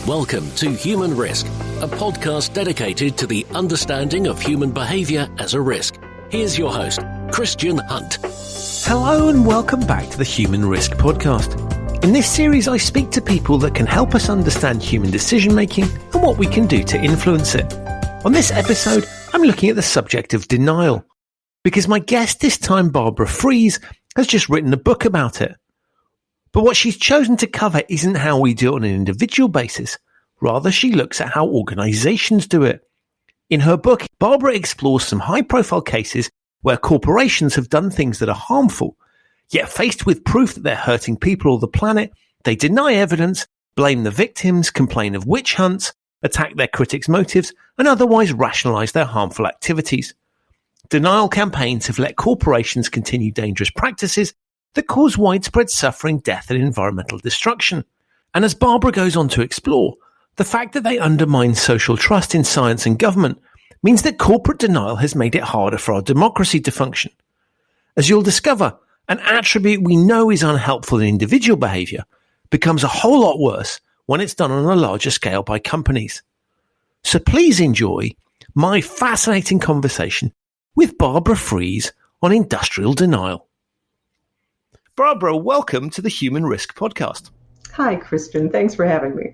Welcome to Human Risk, a podcast dedicated to the understanding of human behaviour as a risk. Here's your host, Christian Hunt. Hello and welcome back to the Human Risk podcast. In this series, I speak to people that can help us understand human decision making and what we can do to influence it. On this episode, I'm looking at the subject of denial, because my guest this time, Barbara Freese, has just written a book about it. But what she's chosen to cover isn't how we do it on an individual basis. Rather, she looks at how organizations do it. In her book, Barbara explores some high-profile cases where corporations have done things that are harmful, yet faced with proof that they're hurting people or the planet, they deny evidence, blame the victims, complain of witch hunts, attack their critics' motives, and otherwise rationalize their harmful activities. Denial campaigns have let corporations continue dangerous practices that cause widespread suffering, death, and environmental destruction. And as Barbara goes on to explore, the fact that they undermine social trust in science and government means that corporate denial has made it harder for our democracy to function. As you'll discover, an attribute we know is unhelpful in individual behaviour becomes a whole lot worse when it's done on a larger scale by companies. So please enjoy my fascinating conversation with Barbara Freese on industrial denial. Barbara, welcome to the Human Risk podcast. Hi, Christian. Thanks for having me.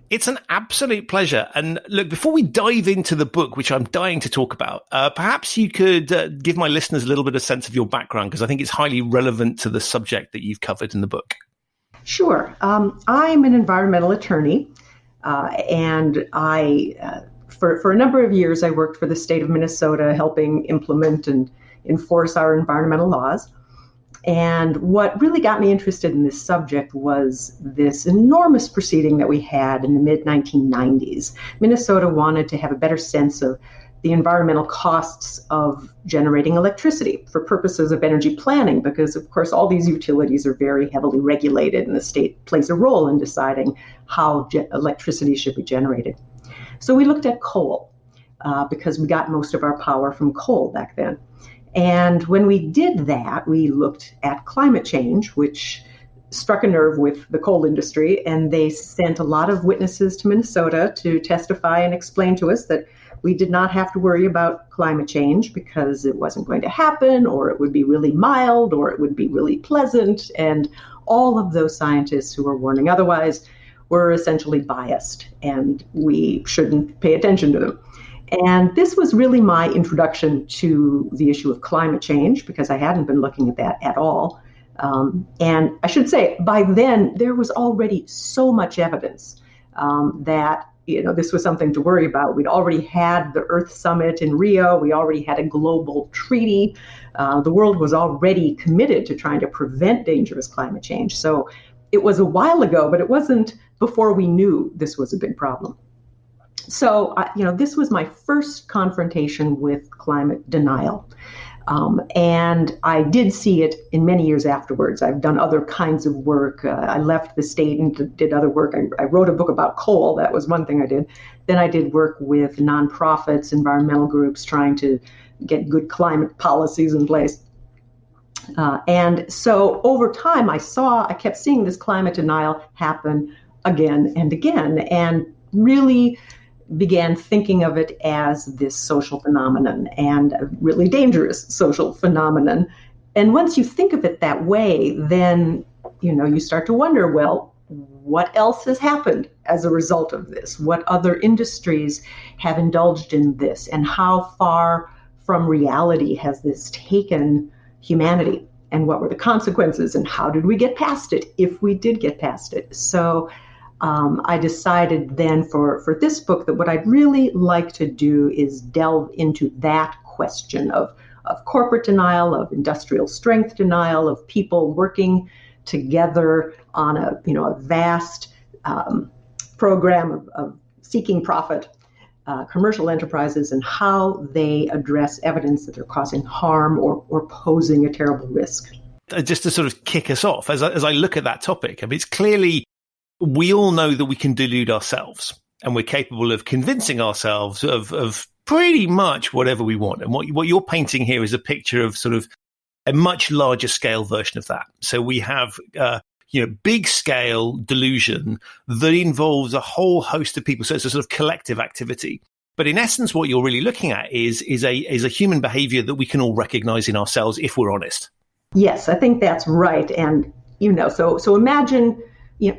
It's an absolute pleasure. And look, before we dive into the book, which I'm dying to talk about, perhaps you could give my listeners a little bit of sense of your background, because I think it's highly relevant to the subject that you've covered in the book. Sure. I'm an environmental attorney, and for a number of years, I worked for the state of Minnesota, helping implement and enforce our environmental laws. And what really got me interested in this subject was this enormous proceeding that we had in the mid-1990s. Minnesota wanted to have a better sense of the environmental costs of generating electricity for purposes of energy planning, because, of course, all these utilities are very heavily regulated, and the state plays a role in deciding how electricity should be generated. So we looked at coal, because we got most of our power from coal back then. And when we did that, we looked at climate change, which struck a nerve with the coal industry, and they sent a lot of witnesses to Minnesota to testify and explain to us that we did not have to worry about climate change because it wasn't going to happen, or it would be really mild, or it would be really pleasant. And all of those scientists who were warning otherwise were essentially biased, and we shouldn't pay attention to them. And this was really my introduction to the issue of climate change, because I hadn't been looking at that at all. And I should say, by then, there was already so much evidence that this was something to worry about. We'd already had the Earth Summit in Rio. We already had a global treaty. The world was already committed to trying to prevent dangerous climate change. So it was a while ago, but it wasn't before we knew this was a big problem. So, this was my first confrontation with climate denial. And I did see it in many years afterwards. I've done other kinds of work. I left the state and did other work. I wrote a book about coal. That was one thing I did. Then I did work with nonprofits, environmental groups, trying to get good climate policies in place. And so over time, I kept seeing this climate denial happen again and again, and really began thinking of it as this social phenomenon, and a really dangerous social phenomenon. And once you think of it that way, then, you start to wonder, well, what else has happened as a result of this? What other industries have indulged in this? And how far from reality has this taken humanity? And what were the consequences? And how did we get past it, if we did get past it? So I decided then for this book that what I'd really like to do is delve into that question of corporate denial, of industrial strength denial, of people working together on a vast program of seeking profit, commercial enterprises, and how they address evidence that they're causing harm or posing a terrible risk. Just to sort of kick us off, as I look at that topic, it's clearly, we all know that we can delude ourselves, and we're capable of convincing ourselves of pretty much whatever we want. And what you're painting here is a picture of sort of a much larger scale version of that. So we have big scale delusion that involves a whole host of people. So it's a sort of collective activity. But in essence, what you're really looking at is a human behavior that we can all recognize in ourselves if we're honest. Yes, I think that's right. And, so imagine,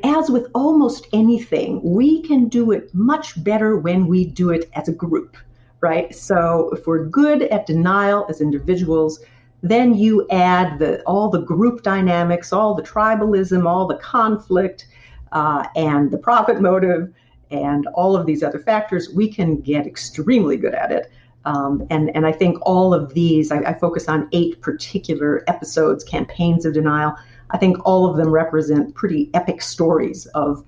as with almost anything, we can do it much better when we do it as a group, right? So if we're good at denial as individuals, then you add all the group dynamics, all the tribalism, all the conflict, and the profit motive, and all of these other factors, we can get extremely good at it. And I think all of these, I focus on 8 particular episodes, campaigns of denial. I think all of them represent pretty epic stories of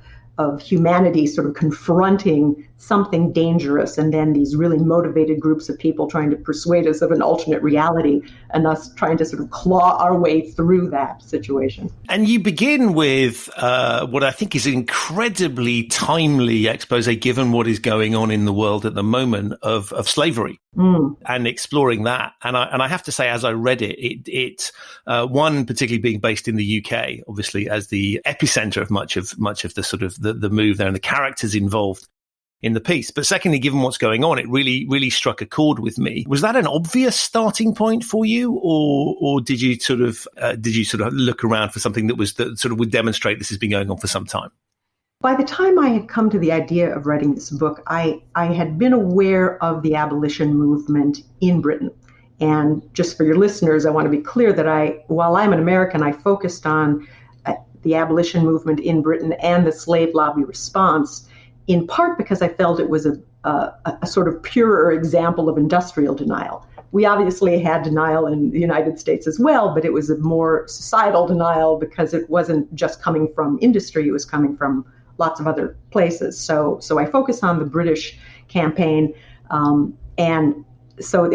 humanity sort of confronting something dangerous, and then these really motivated groups of people trying to persuade us of an alternate reality, and us trying to sort of claw our way through that situation. And you begin with what I think is an incredibly timely expose, given what is going on in the world at the moment, of slavery. And exploring that. And I have to say, as I read it one particularly being based in the UK, obviously as the epicenter of much of the sort of the move there and the characters involved in the piece. But secondly, given what's going on, it really struck a chord with me. Was that an obvious starting point for you, or did you sort of look around for something that sort of would demonstrate this has been going on for some time? By the time I had come to the idea of writing this book, I had been aware of the abolition movement in Britain. And just for your listeners, I want to be clear that while I'm an American, I focused on the abolition movement in Britain and the slave lobby response, in part because I felt it was a sort of purer example of industrial denial. We obviously had denial in the United States as well, but it was a more societal denial because it wasn't just coming from industry, it was coming from lots of other places. So I focused on the British campaign, and so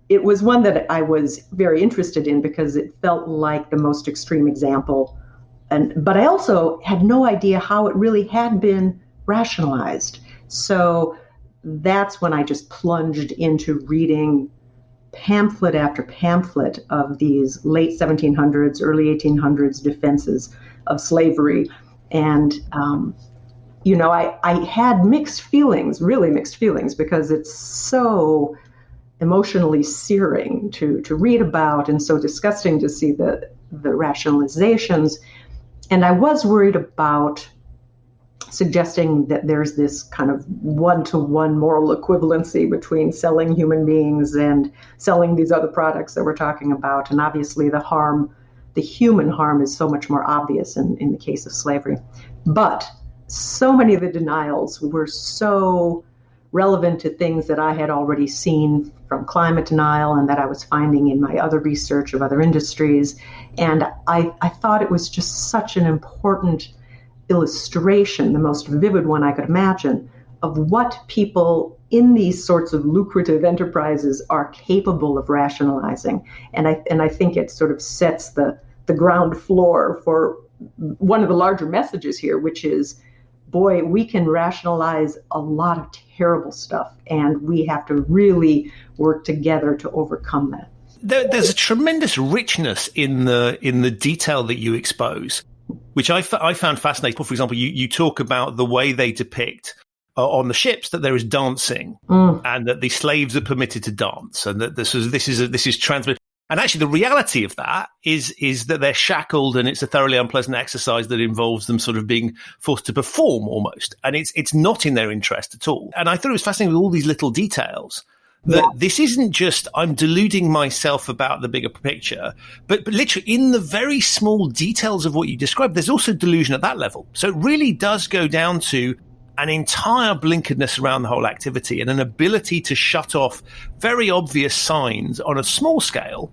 it was one that I was very interested in because it felt like the most extreme example. But I also had no idea how it really had been rationalized. So that's when I just plunged into reading pamphlet after pamphlet of these late 1700s, early 1800s defenses of slavery. And, I had mixed feelings, really mixed feelings, because it's so emotionally searing to read about and so disgusting to see the rationalizations. And I was worried about suggesting that there's this kind of one-to-one moral equivalency between selling human beings and selling these other products that we're talking about. And obviously the human harm is so much more obvious in the case of slavery. But so many of the denials were so relevant to things that I had already seen from climate denial and that I was finding in my other research of other industries. And I thought it was just such an important illustration, the most vivid one I could imagine, of what people in these sorts of lucrative enterprises are capable of rationalizing. And I think it sort of sets the ground floor for one of the larger messages here, which is, boy, we can rationalize a lot of terrible stuff, and we have to really work together to overcome that. There's a tremendous richness in the detail that you expose, which I found fascinating. For example, you talk about the way they depict on the ships that there is dancing, and that the slaves are permitted to dance, and that this is transmitted. And actually, the reality of that is that they're shackled, and it's a thoroughly unpleasant exercise that involves them sort of being forced to perform almost. And it's not in their interest at all. And I thought it was fascinating with all these little details that this isn't just I'm deluding myself about the bigger picture, but literally in the very small details of what you described, there's also delusion at that level. So it really does go down to an entire blinkeredness around the whole activity and an ability to shut off very obvious signs on a small scale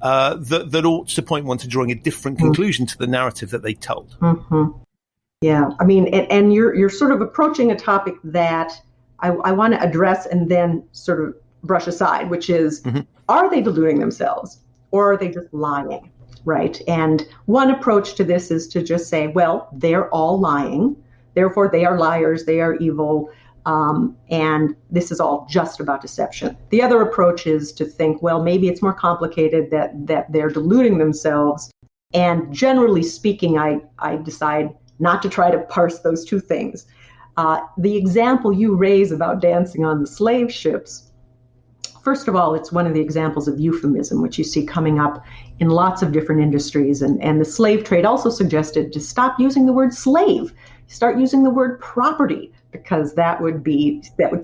that ought to point one to drawing a different conclusion to the narrative that they told. Mm-hmm. Yeah, I mean, and you're sort of approaching a topic that I want to address and then sort of brush aside, which is, are they deluding themselves or are they just lying, right? And one approach to this is to just say, well, they're all lying. Therefore, they are liars, they are evil, and this is all just about deception. The other approach is to think, well, maybe it's more complicated, that they're deluding themselves And generally speaking, I decide not to try to parse those two things. The example you raise about dancing on the slave ships, first of all, it's one of the examples of euphemism, which you see coming up in lots of different industries. And the slave trade also suggested to stop using the word slave, start using the word property, because that would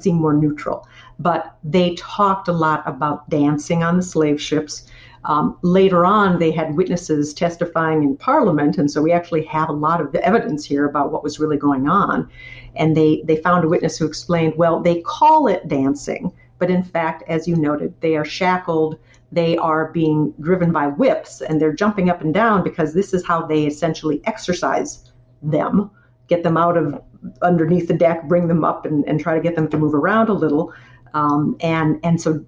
seem more neutral. But they talked a lot about dancing on the slave ships. Later on, they had witnesses testifying in Parliament, and so we actually have a lot of the evidence here about what was really going on. And they found a witness who explained, well, they call it dancing, but in fact, as you noted, they are shackled, they are being driven by whips, and they're jumping up and down because this is how they essentially exercise them, get them out of underneath the deck, bring them up, and try to get them to move around a little. And so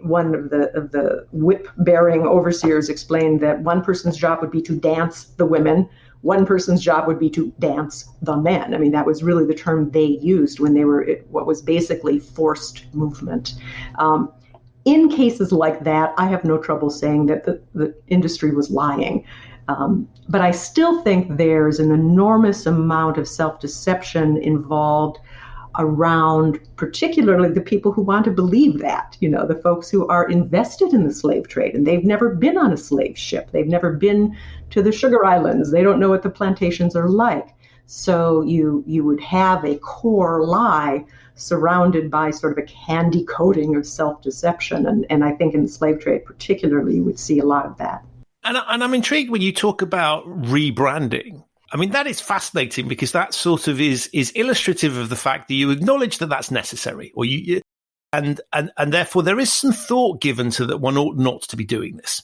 one of the whip-bearing overseers explained that one person's job would be to dance the women, one person's job would be to dance the men. I mean, that was really the term they used when they were what was basically forced movement. In cases like that, I have no trouble saying that the industry was lying. But I still think there's an enormous amount of self-deception involved around particularly the people who want to believe that, the folks who are invested in the slave trade, and they've never been on a slave ship. They've never been to the sugar islands. They don't know what the plantations are like. So you would have a core lie surrounded by sort of a candy coating of self-deception. And I think in the slave trade particularly, you would see a lot of that. And I'm intrigued when you talk about rebranding. I mean, that is fascinating because that sort of is illustrative of the fact that you acknowledge that that's necessary, or and therefore there is some thought given to that one ought not to be doing this.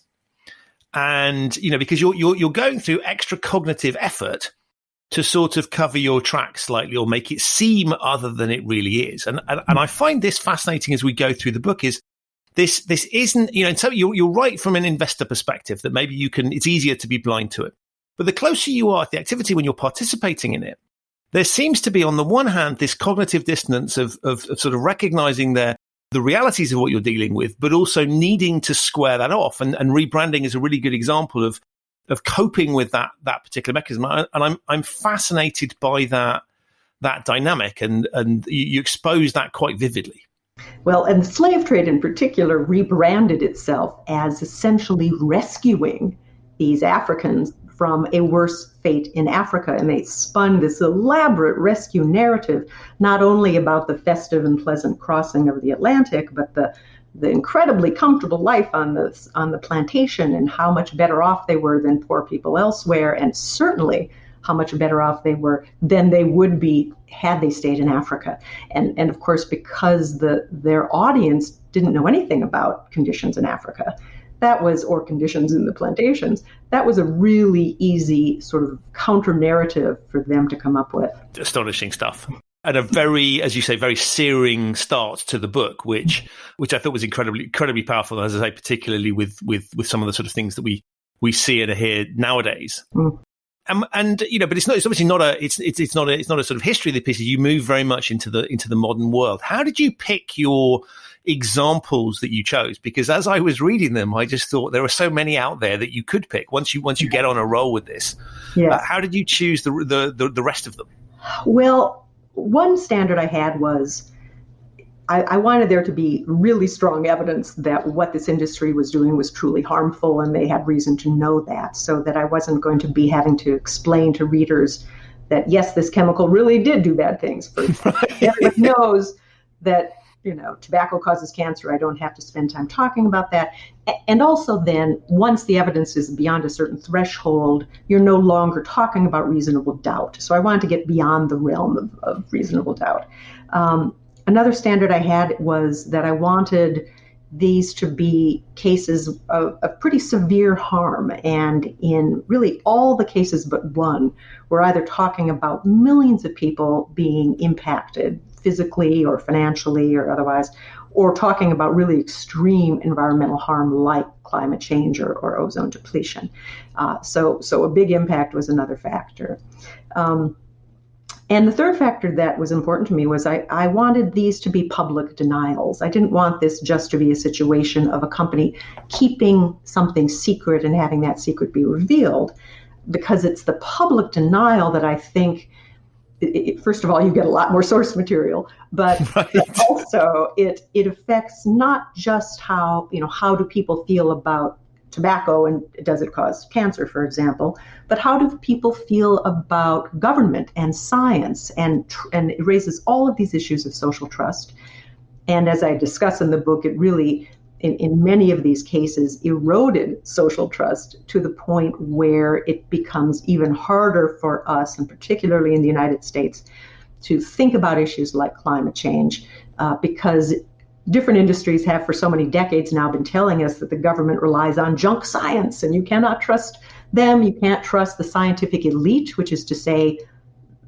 And, because you're going through extra cognitive effort to sort of cover your tracks slightly or make it seem other than it really is. And I find this fascinating as we go through the book is this isn't, so you're right from an investor perspective that maybe it's easier to be blind to it. But the closer you are to the activity when you're participating in it, there seems to be, on the one hand, this cognitive dissonance of sort of recognizing the realities of what you're dealing with, but also needing to square that off. And rebranding is a really good example of coping with that particular mechanism. And I'm fascinated by that dynamic, and you expose that quite vividly. Well, and the slave trade in particular rebranded itself as essentially rescuing these Africans from a worse fate in Africa. And they spun this elaborate rescue narrative, not only about the festive and pleasant crossing of the Atlantic, but the incredibly comfortable life on the plantation, and how much better off they were than poor people elsewhere, and certainly how much better off they were than they would be had they stayed in Africa. And of course, because their audience didn't know anything about conditions in Africa, or conditions in the plantations, that was a really easy sort of counter narrative for them to come up with. Astonishing stuff. And a very, as you say, very searing start to the book, which I thought was incredibly powerful, as I say, particularly with some of the sort of things that we see and hear nowadays. Mm. And but it's obviously not a sort of history of the pieces. You move very much into the modern world. How did you pick your examples that you chose? Because as I was reading them, I just thought there are so many out there that you could pick once you get on a roll with this. Yes. How did you choose the rest of them? Well, one standard I had was I wanted there to be really strong evidence that what this industry was doing was truly harmful, and they had reason to know that, so that I wasn't going to be having to explain to readers that, yes, this chemical really did do bad things. Everybody knows that, tobacco causes cancer. I don't have to spend time talking about that. And also then, once the evidence is beyond a certain threshold, you're no longer talking about reasonable doubt. So I wanted to get beyond the realm of reasonable doubt. Another standard I had was that I wanted these to be cases of pretty severe harm. And in really all the cases but one, we're either talking about millions of people being impacted physically or financially or otherwise, or talking about really extreme environmental harm like climate change or ozone depletion. So a big impact was another factor. And the third factor that was important to me was I wanted these to be public denials. I didn't want this just to be a situation of a company keeping something secret and having that secret be revealed, because it's the public denial that I think, first of all, you get a lot more source material, but also it affects not just how do people feel about tobacco and does it cause cancer, for example, but how do people feel about government and science, and it raises all of these issues of social trust. And as I discuss in the book, it really, in many of these cases, eroded social trust to the point where it becomes even harder for us, and particularly in the United States, to think about issues like climate change, because different industries have for so many decades now been telling us that the government relies on junk science and you cannot trust them. You can't trust the scientific elite, which is to say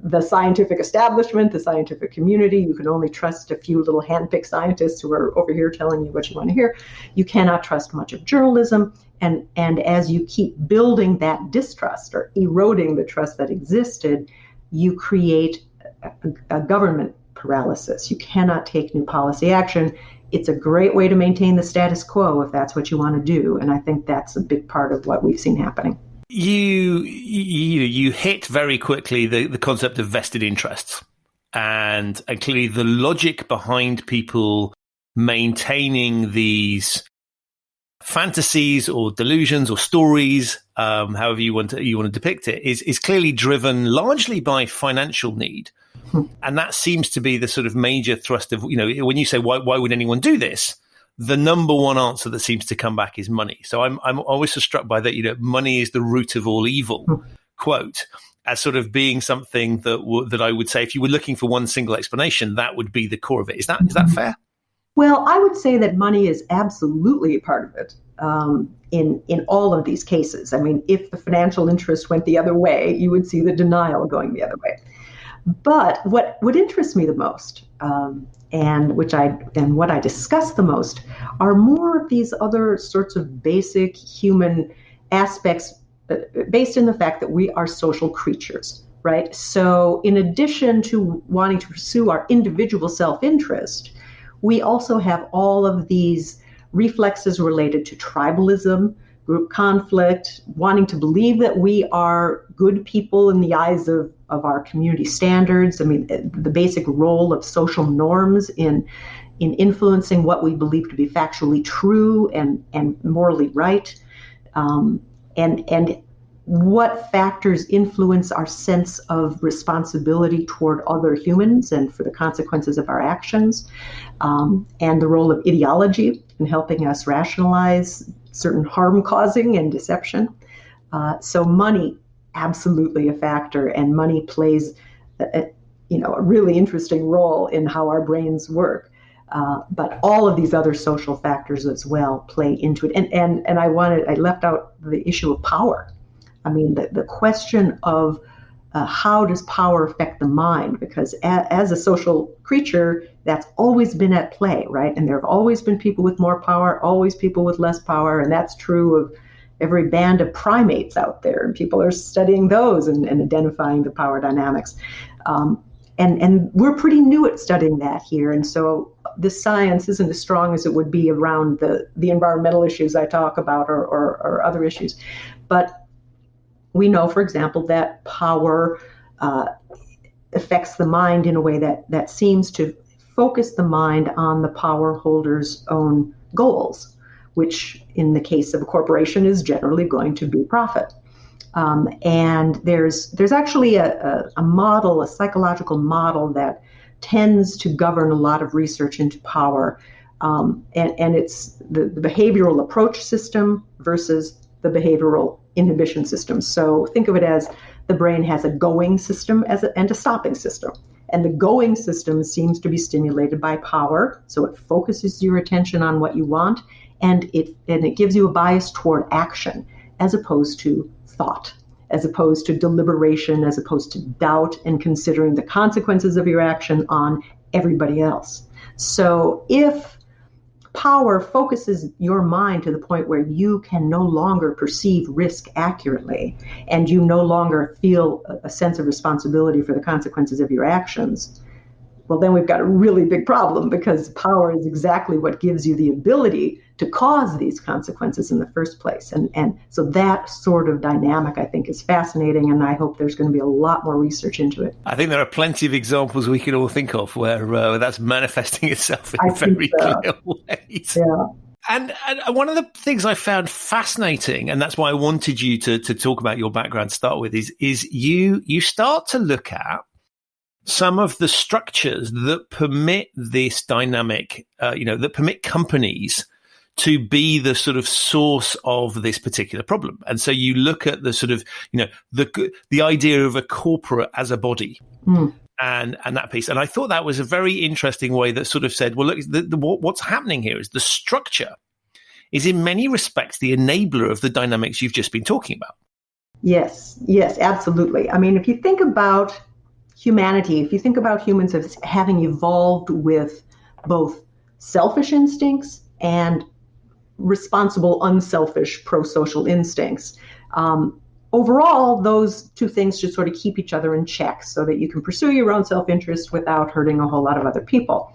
the scientific establishment, the scientific community. You can only trust a few little handpicked scientists who are over here telling you what you want to hear. You cannot trust much of journalism. And as you keep building that distrust or eroding the trust that existed, you create a government paralysis. You cannot take new policy action. It's a great way to maintain the status quo if that's what you want to do. And I think that's a big part of what we've seen happening. You hit very quickly the concept of vested interests, and clearly the logic behind people maintaining these fantasies or delusions or stories, however you want to depict it, is clearly driven largely by financial need. And that seems to be the sort of major thrust of, when you say, why would anyone do this? The number one answer that seems to come back is money. So I'm always so struck by that, money is the root of all evil, quote, as sort of being something that I would say, if you were looking for one single explanation, that would be the core of it. Is that fair? Well, I would say that money is absolutely a part of it in all of these cases. I mean, if the financial interest went the other way, you would see the denial going the other way. But what interests me the most, and what I discuss the most, are more of these other sorts of basic human aspects based in the fact that we are social creatures, right? So in addition to wanting to pursue our individual self-interest, we also have all of these reflexes related to tribalism, group conflict, wanting to believe that we are good people in the eyes of our community standards. I mean, the basic role of social norms in influencing what we believe to be factually true and morally right, and what factors influence our sense of responsibility toward other humans and for the consequences of our actions, and the role of ideology in helping us rationalize certain harm causing and deception. So money, absolutely a factor, and money plays a really interesting role in how our brains work. But all of these other social factors as well play into it. And I left out the issue of power. I mean, the question of how does power affect the mind? Because as a social creature, that's always been at play, right? And there have always been people with more power, always people with less power, and that's true of every band of primates out there. And people are studying those and identifying the power dynamics. And we're pretty new at studying that here. And so this science isn't as strong as it would be around the environmental issues I talk about or other issues. But we know, for example, that power affects the mind in a way that seems to focus the mind on the power holder's own goals, which in the case of a corporation is generally going to be profit. And there's actually a model, a psychological model that tends to govern a lot of research into power. And it's the behavioral approach system versus the behavioral inhibition system. So think of it as the brain has a going system and a stopping system. And the going system seems to be stimulated by power. So it focuses your attention on what you want, and it gives you a bias toward action as opposed to thought, as opposed to deliberation, as opposed to doubt and considering the consequences of your action on everybody else. So if power focuses your mind to the point where you can no longer perceive risk accurately, and you no longer feel a sense of responsibility for the consequences of your actions. Well, then we've got a really big problem, because power is exactly what gives you the ability to cause these consequences in the first place. And so that sort of dynamic, I think, is fascinating, and I hope there's going to be a lot more research into it. I think there are plenty of examples we can all think of where that's manifesting itself in very clear ways. Yeah. And one of the things I found fascinating, and that's why I wanted you to talk about your background to start with, is you start to look at some of the structures that permit this dynamic, that permit companies to be the sort of source of this particular problem. And so you look at the sort of, the idea of a corporate as a body. And that piece. And I thought that was a very interesting way that sort of said, well, look, what's happening here is the structure is in many respects the enabler of the dynamics you've just been talking about. Yes, absolutely. I mean, if you think about humanity, if you think about humans as having evolved with both selfish instincts and responsible, unselfish, pro-social instincts, overall, those two things should sort of keep each other in check so that you can pursue your own self-interest without hurting a whole lot of other people.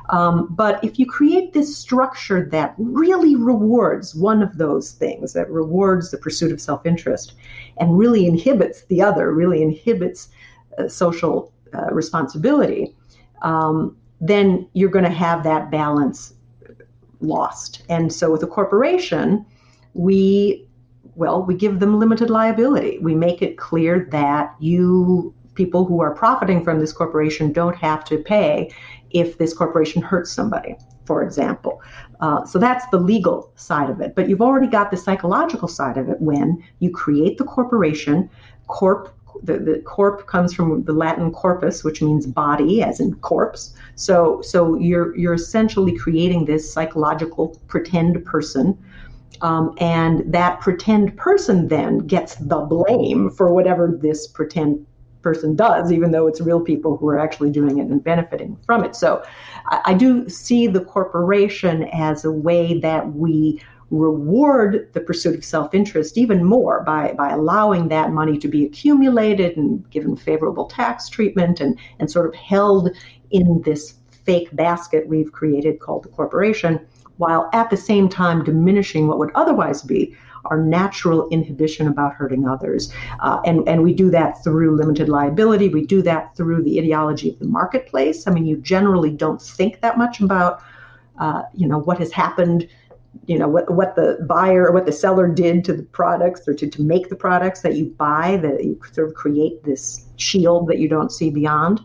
But if you create this structure that really rewards one of those things, that rewards the pursuit of self-interest and really inhibits the other, really inhibits social responsibility, then you're going to have that balance lost. And so with a corporation, we give them limited liability. We make it clear that people who are profiting from this corporation don't have to pay if this corporation hurts somebody, for example. So that's the legal side of it. But you've already got the psychological side of it when you create the corporation. The corp comes from the Latin corpus, which means body, as in corpse. So you're essentially creating this psychological pretend person. And that pretend person then gets the blame for whatever this pretend person does, even though it's real people who are actually doing it and benefiting from it. So I do see the corporation as a way that we reward the pursuit of self-interest even more by allowing that money to be accumulated and given favorable tax treatment and sort of held in this fake basket we've created called the corporation, while at the same time diminishing what would otherwise be our natural inhibition about hurting others. And we do that through limited liability. We do that through the ideology of the marketplace. I mean, you generally don't think that much about, what has happened, what the buyer or what the seller did to the products or to make the products that you buy, that you sort of create this shield that you don't see beyond.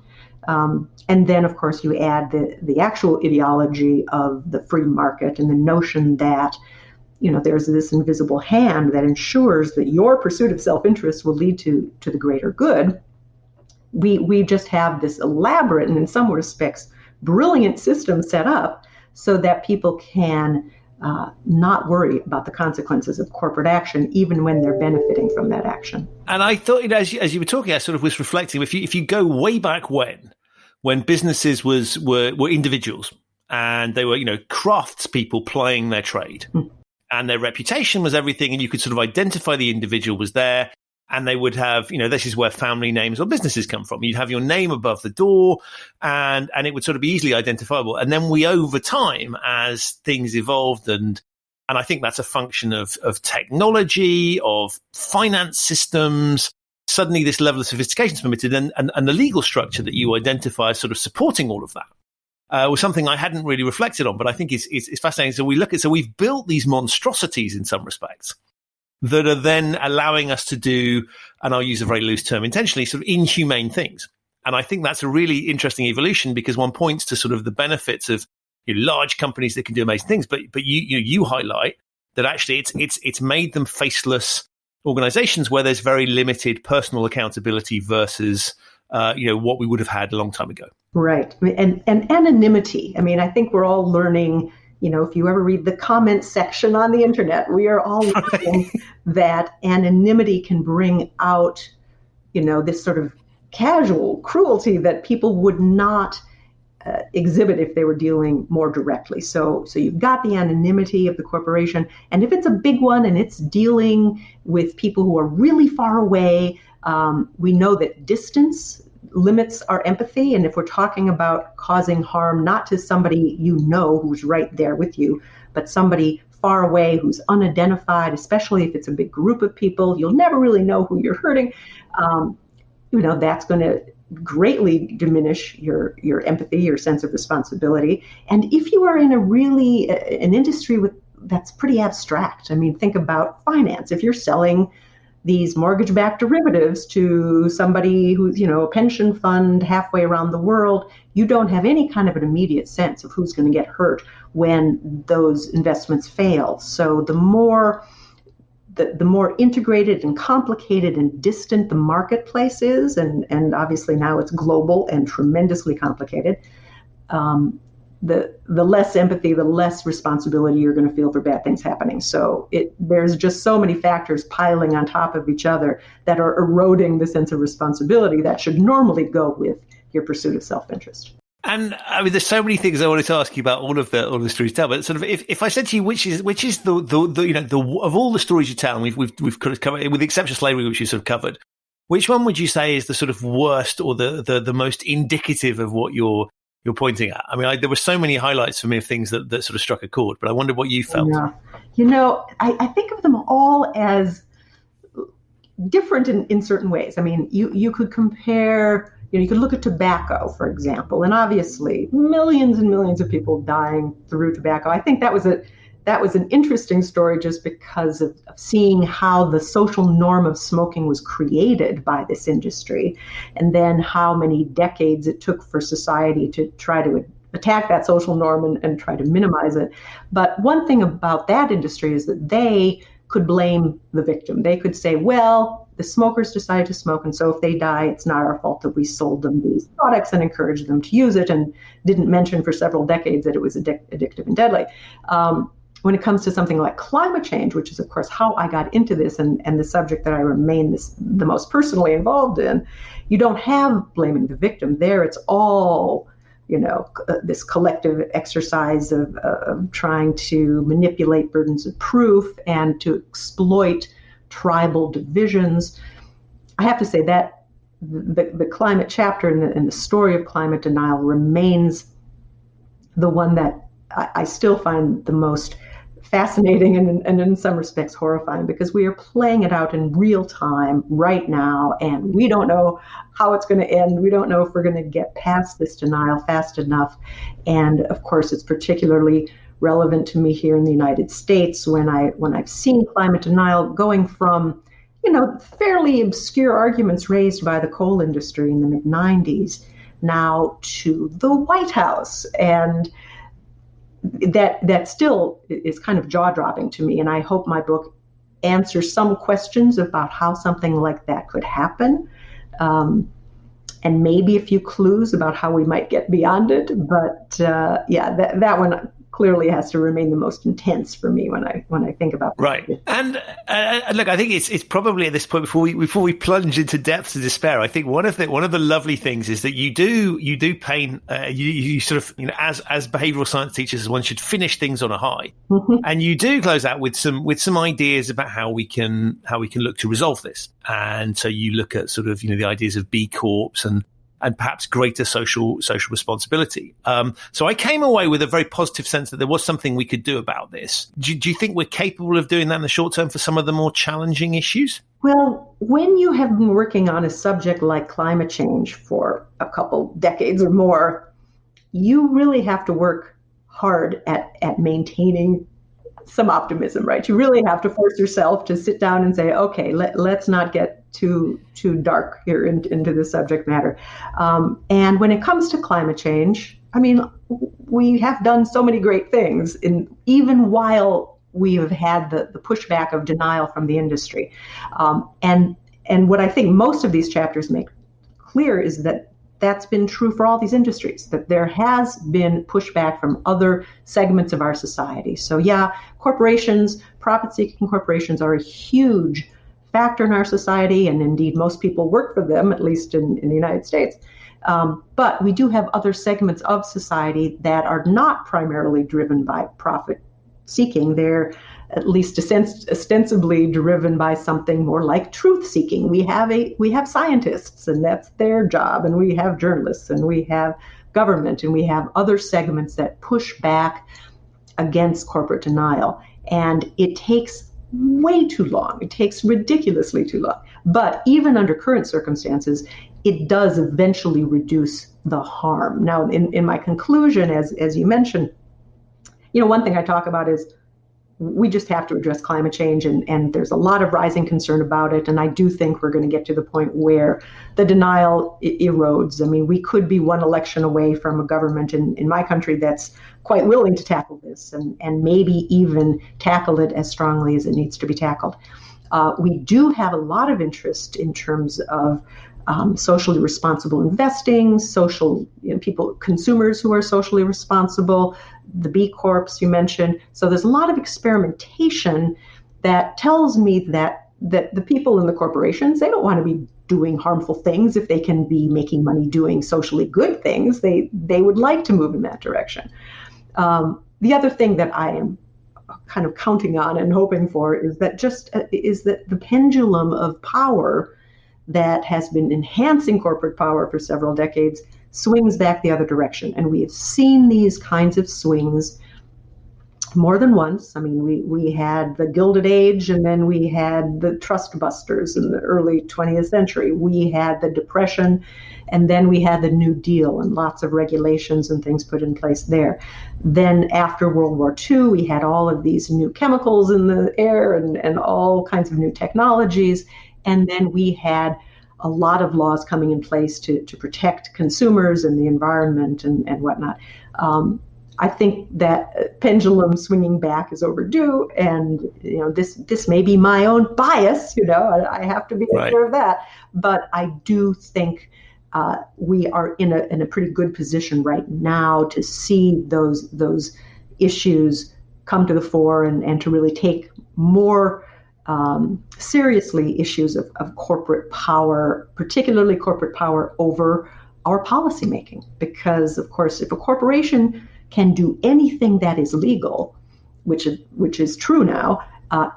And then, of course, you add the actual ideology of the free market and the notion that, there's this invisible hand that ensures that your pursuit of self-interest will lead to the greater good. We just have this elaborate and in some respects brilliant system set up so that people can not worry about the consequences of corporate action, even when they're benefiting from that action. And I thought, as you were talking, I sort of was reflecting. If you go way back when businesses were individuals and they were crafts people plying their trade, and their reputation was everything, and you could sort of identify the individual was there. And they would have, this is where family names or businesses come from. You'd have your name above the door and it would sort of be easily identifiable. And then over time, as things evolved, and I think that's a function of technology, of finance systems, suddenly this level of sophistication is permitted. And the legal structure that you identify as sort of supporting all of that was something I hadn't really reflected on, but I think it's fascinating. So we've built these monstrosities in some respects that are then allowing us to do, and I'll use a very loose term intentionally, sort of inhumane things. And I think that's a really interesting evolution because one points to sort of the benefits of large companies that can do amazing things, but you highlight that actually it's made them faceless organizations where there's very limited personal accountability versus what we would have had a long time ago. Right. And anonymity. I mean, I think we're all learning, if you ever read the comment section on the internet, we are all learning that anonymity can bring out, this sort of casual cruelty that people would not exhibit if they were dealing more directly. So you've got the anonymity of the corporation, and if it's a big one and it's dealing with people who are really far away, we know that distance limits our empathy. And if we're talking about causing harm, not to somebody who's right there with you, but somebody far away who's unidentified, especially if it's a big group of people, you'll never really know who you're hurting. That's going to greatly diminish your empathy, your sense of responsibility. And if you are in an industry that's pretty abstract, I mean, think about finance. If you're selling these mortgage-backed derivatives to somebody who's, a pension fund halfway around the world, you don't have any kind of an immediate sense of who's going to get hurt when those investments fail. So the more integrated and complicated and distant the marketplace is, and obviously now it's global and tremendously complicated, the less empathy, the less responsibility you're going to feel for bad things happening. So there's just so many factors piling on top of each other that are eroding the sense of responsibility that should normally go with your pursuit of self-interest. And I mean, there's so many things I wanted to ask you about all the stories you tell. But sort of, if I said to you, which is the of all the stories you tell, and we've kind of covered, with the exception of slavery, which you sort of covered, which one would you say is the sort of worst or the most indicative of what you're pointing at? I mean, there were so many highlights for me of things that sort of struck a chord, but I wondered what you felt. Yeah. I think of them all as different in certain ways. I mean, you could compare. You could look at tobacco, for example, and obviously millions and millions of people dying through tobacco. I think that was an interesting story just because of seeing how the social norm of smoking was created by this industry, and then how many decades it took for society to try to attack that social norm and try to minimize it. But one thing about that industry is that they could blame the victim. They could say, well, the smokers decided to smoke, and so if they die, it's not our fault that we sold them these products and encouraged them to use it, and didn't mention for several decades that it was addictive and deadly. When it comes to something like climate change, which is, of course, how I got into this and the subject that I remain the most personally involved in, you don't have blaming the victim there. It's all this collective exercise of trying to manipulate burdens of proof and to exploit tribal divisions. I have to say that the climate chapter and the story of climate denial remains the one that I still find the most fascinating and in some respects horrifying, because we are playing it out in real time right now, and we don't know how it's going to end. We don't know if we're going to get past this denial fast enough. And of course, it's particularly relevant to me here in the United States when I've seen climate denial going from, fairly obscure arguments raised by the coal industry in the mid-90s now to the White House. And that still is kind of jaw-dropping to me, and I hope my book answers some questions about how something like that could happen, and maybe a few clues about how we might get beyond it. But that one clearly has to remain the most intense for me when I think about it. Right. And look, I think it's probably at this point before we plunge into depths of despair. I think one of the lovely things is that you do paint you sort of as behavioral science teachers, one should finish things on a high, and you do close out with some ideas about how we can look to resolve this. And so you look at sort of the ideas of B Corps and perhaps greater social responsibility. So I came away with a very positive sense that there was something we could do about this. Do you think we're capable of doing that in the short term for some of the more challenging issues? Well, when you have been working on a subject like climate change for a couple decades or more, you really have to work hard at maintaining some optimism, right? You really have to force yourself to sit down and say, okay, let's not get too dark here into the subject matter. And when it comes to climate change, I mean, we have done so many great things, even while we have had the pushback of denial from the industry. And what I think most of these chapters make clear is that that's been true for all these industries, that there has been pushback from other segments of our society. So yeah, corporations, profit-seeking corporations are a huge factor in our society, and indeed most people work for them, at least in the United States. But we do have other segments of society that are not primarily driven by profit seeking. They're at least ostensibly driven by something more like truth seeking. We have scientists, and that's their job, and we have journalists, and we have government, and we have other segments that push back against corporate denial. And it takes way too long. It takes ridiculously too long. But even under current circumstances, it does eventually reduce the harm. Now, in my conclusion, as you mentioned, one thing I talk about is we just have to address climate change, and there's a lot of rising concern about it. And I do think we're going to get to the point where the denial erodes. I mean, we could be one election away from a government in my country that's quite willing to tackle this and maybe even tackle it as strongly as it needs to be tackled. We do have a lot of interest in terms of socially responsible investing, consumers who are socially responsible, the B Corps you mentioned. So there's a lot of experimentation that tells me that the people in the corporations, they don't want to be doing harmful things if they can be making money doing socially good things. They would like to move in that direction. The other thing that I am kind of counting on and hoping for is that the pendulum of power that has been enhancing corporate power for several decades swings back the other direction. And we have seen these kinds of swings more than once. I mean, we had the Gilded Age, and then we had the trust busters in the early 20th century. We had the Depression, and then we had the New Deal and lots of regulations and things put in place there. Then after World War II, we had all of these new chemicals in the air and all kinds of new technologies. And then we had a lot of laws coming in place to protect consumers and the environment and whatnot. I think that pendulum swinging back is overdue, and this may be my own bias. I have to be aware of that. But I do think we are in a pretty good position right now to see those issues come to the fore and to really take more seriously issues of corporate power, particularly corporate power over our policymaking. Because, of course, if a corporation can do anything that is legal, which is true now,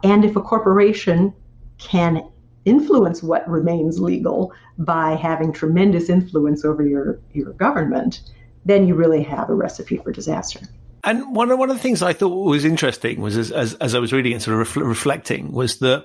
and if a corporation can influence what remains legal by having tremendous influence over your government, then you really have a recipe for disaster. And one of the things I thought was interesting was, as I was reading and sort of reflecting, was that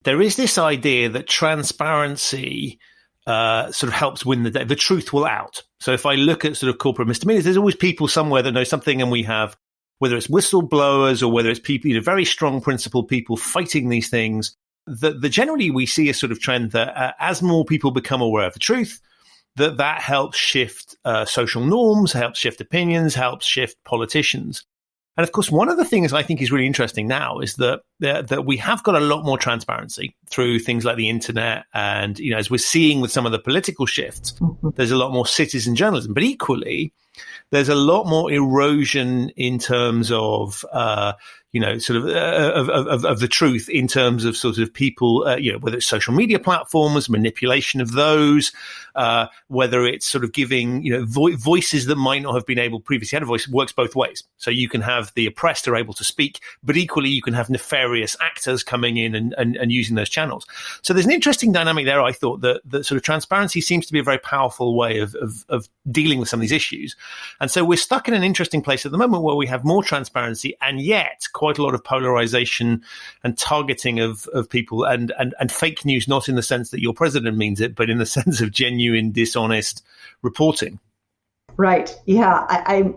there is this idea that transparency sort of helps win the day. The truth will out. So if I look at sort of corporate misdemeanors, there's always people somewhere that know something, and we have, whether it's whistleblowers or whether it's people, very strong principled people fighting these things, that generally we see a sort of trend that as more people become aware of the truth, that helps shift social norms, helps shift opinions, helps shift politicians. And of course, one of the things I think is really interesting now is that we have got a lot more transparency through things like the internet. And, as we're seeing with some of the political shifts, there's a lot more citizen journalism. But equally, there's a lot more erosion in terms of, sort of the truth in terms of sort of people, whether it's social media platforms, manipulation of those, whether it's sort of giving, voices that might not have been able previously had a voice. Works both ways. So you can have the oppressed are able to speak, but equally you can have nefarious actors coming in and using those channels. So there's an interesting dynamic there. I thought that sort of transparency seems to be a very powerful way of dealing with some of these issues. And so we're stuck in an interesting place at the moment where we have more transparency and yet quite a lot of polarization and targeting of people and fake news, not in the sense that your president means it, but in the sense of genuine, dishonest reporting. Right. Yeah. I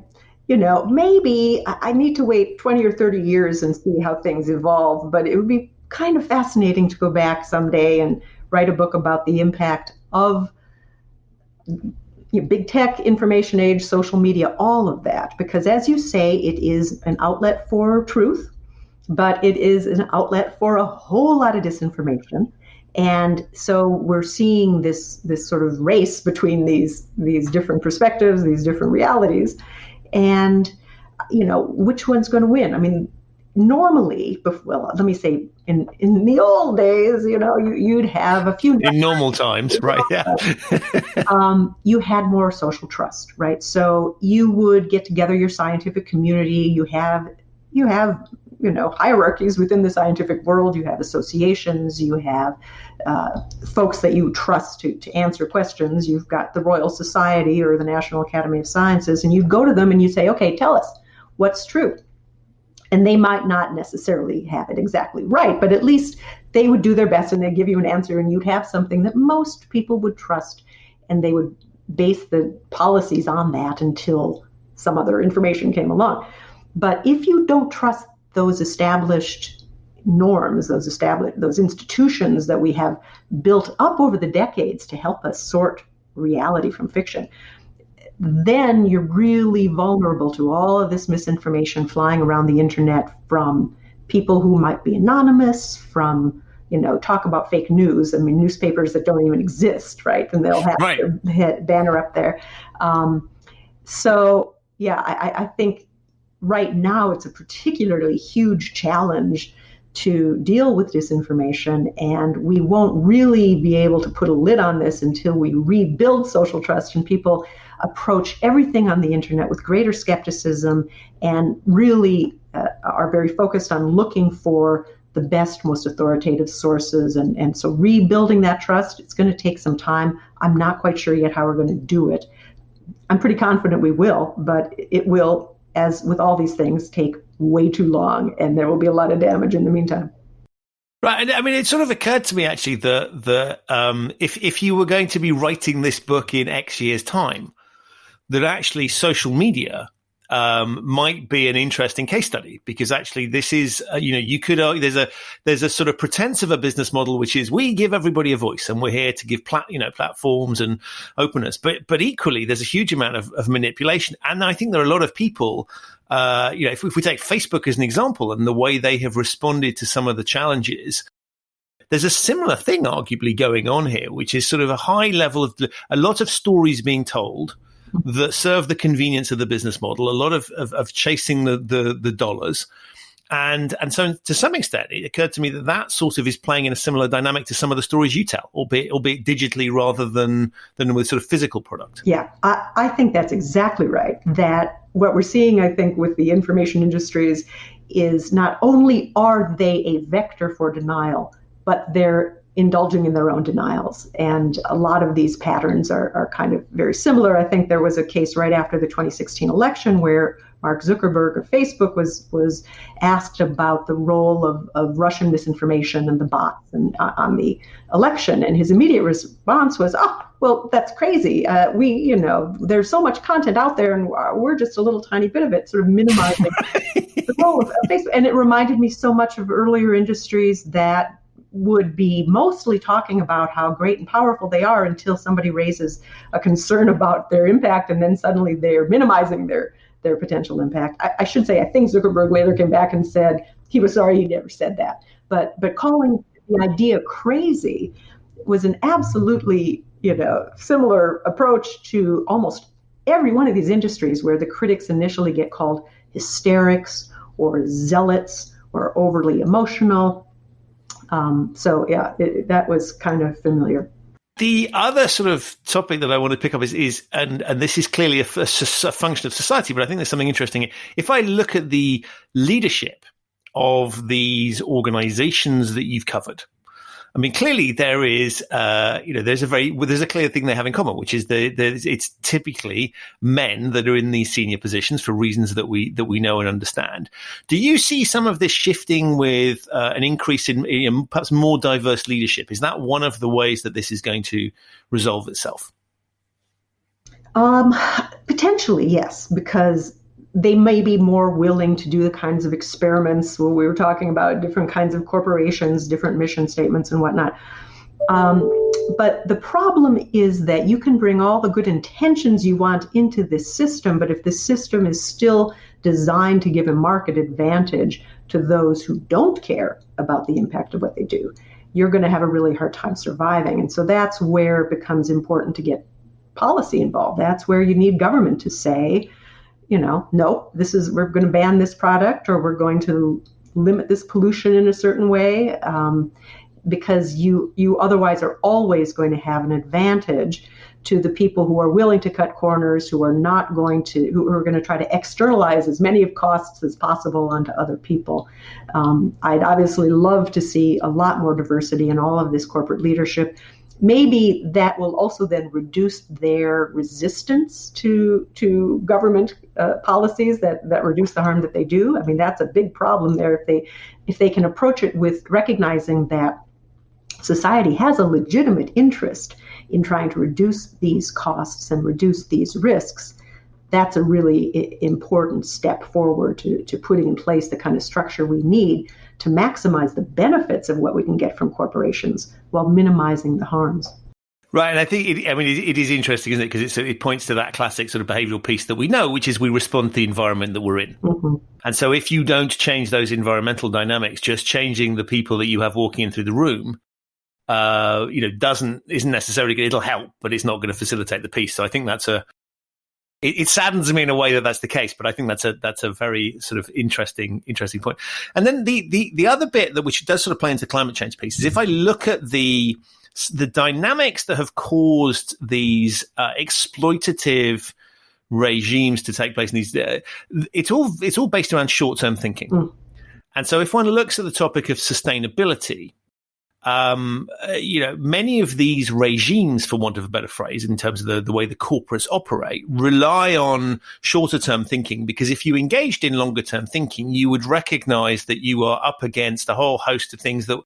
maybe I need to wait 20 or 30 years and see how things evolve, but it would be kind of fascinating to go back someday and write a book about the impact of big tech, information age, social media, all of that. Because as you say, it is an outlet for truth, but it is an outlet for a whole lot of disinformation. And so we're seeing this sort of race between these different perspectives, these different realities, and which one's going to win? I mean, normally, well, let me say, in the old days, you'd have a few in normal times, right? Yeah. You had more social trust, right? So you would get together your scientific community. You have hierarchies within the scientific world. You have associations. You have folks that you trust to answer questions. You've got the Royal Society or the National Academy of Sciences, and you go to them and you say, okay, tell us what's true. And they might not necessarily have it exactly right, but at least they would do their best and they'd give you an answer, and you'd have something that most people would trust, and they would base the policies on that until some other information came along. But if you don't trust those established norms, those institutions that we have built up over the decades to help us sort reality from fiction, then you're really vulnerable to all of this misinformation flying around the internet from people who might be anonymous, from, talk about fake news. I mean, newspapers that don't even exist, right? And they'll have their banner up there. So, yeah, I think right now it's a particularly huge challenge to deal with disinformation, and we won't really be able to put a lid on this until we rebuild social trust and people approach everything on the internet with greater skepticism and really are very focused on looking for the best, most authoritative sources. And so rebuilding that trust, it's going to take some time. I'm not quite sure yet how we're going to do it. I'm pretty confident we will, but it will, as with all these things, take way too long, and there will be a lot of damage in the meantime. Right. I mean, it sort of occurred to me, actually, that if you were going to be writing this book in X years' time, that actually social media might be an interesting case study, because actually this is, you could argue there's a sort of pretense of a business model, which is we give everybody a voice and we're here to give platforms and openness. But equally, there's a huge amount of manipulation. And I think there are a lot of people, if we take Facebook as an example and the way they have responded to some of the challenges, there's a similar thing arguably going on here, which is sort of a high level of a lot of stories being told that serve the convenience of the business model, a lot of chasing the dollars. And so to some extent, it occurred to me that sort of is playing in a similar dynamic to some of the stories you tell, albeit digitally rather than with sort of physical product. Yeah, I think that's exactly right. That what we're seeing, I think, with the information industries is not only are they a vector for denial, but they're indulging in their own denials. And a lot of these patterns are kind of very similar. I think there was a case right after the 2016 election where Mark Zuckerberg of Facebook was asked about the role of Russian misinformation and the bots on the election. And his immediate response was, well, that's crazy. There's so much content out there and we're just a little tiny bit of it, sort of minimizing the role of Facebook. And it reminded me so much of earlier industries that would be mostly talking about how great and powerful they are until somebody raises a concern about their impact, and then suddenly they're minimizing their potential impact. I should say, I think Zuckerberg later came back and said he was sorry he never said that. But calling the idea crazy was an absolutely similar approach to almost every one of these industries, where the critics initially get called hysterics or zealots or overly emotional. That was kind of familiar. The other sort of topic that I want to pick up is and this is clearly a function of society, but I think there's something interesting. If I look at the leadership of these organizations that you've covered, I mean, clearly there is, there's a clear thing they have in common, which is it's typically men that are in these senior positions for reasons that we know and understand. Do you see some of this shifting with an increase in perhaps more diverse leadership? Is that one of the ways that this is going to resolve itself? Potentially, yes, because they may be more willing to do the kinds of experiments where we were talking about different kinds of corporations, different mission statements and whatnot. But the problem is that you can bring all the good intentions you want into this system, but if the system is still designed to give a market advantage to those who don't care about the impact of what they do, you're going to have a really hard time surviving. And so that's where it becomes important to get policy involved. That's where you need government to say, no, we're going to ban this product, or we're going to limit this pollution in a certain way, because you otherwise are always going to have an advantage to the people who are willing to cut corners, who are going to try to externalize as many of costs as possible onto other people. I'd obviously love to see a lot more diversity in all of this corporate leadership. Maybe that will also then reduce their resistance to government policies that reduce the harm that they do. I mean, that's a big problem there if they can approach it with recognizing that society has a legitimate interest in trying to reduce these costs and reduce these risks. That's a really important step forward to putting in place the kind of structure we need to maximize the benefits of what we can get from corporations while minimizing the harms. Right, and I think it is interesting, isn't it? Because it points to that classic sort of behavioural piece that we know, which is we respond to the environment that we're in. Mm-hmm. And so if you don't change those environmental dynamics, just changing the people that you have walking in through the room, isn't necessarily good. It'll help, but it's not going to facilitate the piece. So I think it saddens me in a way that that's the case, but I think that's a very sort of interesting point. And then the other bit which does sort of play into the climate change piece is if I look at the dynamics that have caused these exploitative regimes to take place in these, it's all based around short-term thinking. Mm. And so if one looks at the topic of sustainability, many of these regimes, for want of a better phrase, in terms of the way the corporates operate, rely on shorter term thinking, because if you engaged in longer term thinking, you would recognize that you are up against a whole host of things that,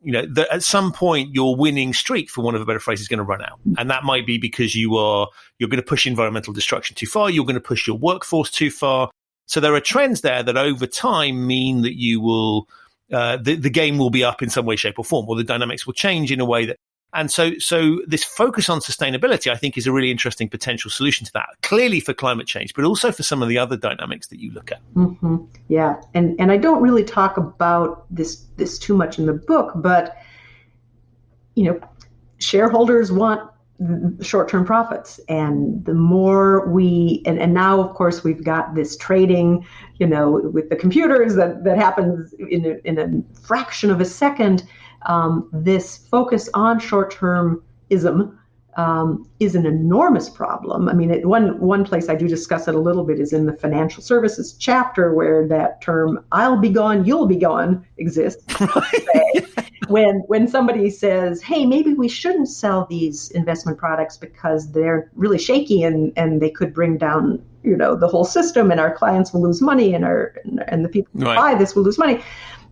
that at some point your winning streak, for want of a better phrase, is going to run out. And that might be because you're going to push environmental destruction too far. You're going to push your workforce too far. So there are trends there that over time mean that you will, the game will be up in some way, shape or form, or the dynamics will change in a way that, and so this focus on sustainability, I think, is a really interesting potential solution to that, clearly for climate change, but also for some of the other dynamics that you look at. Mm-hmm. Yeah. And I don't really talk about this too much in the book, but, shareholders want short-term profits, and the more and now of course we've got this trading, with the computers that happens in a fraction of a second. This focus on short-termism is an enormous problem. I mean, one place I do discuss it a little bit is in the financial services chapter, where that term "I'll be gone, you'll be gone" exists. Right. When somebody says, "Hey, maybe we shouldn't sell these investment products because they're really shaky and they could bring down, the whole system, and our clients will lose money, and the people who buy this will lose money,"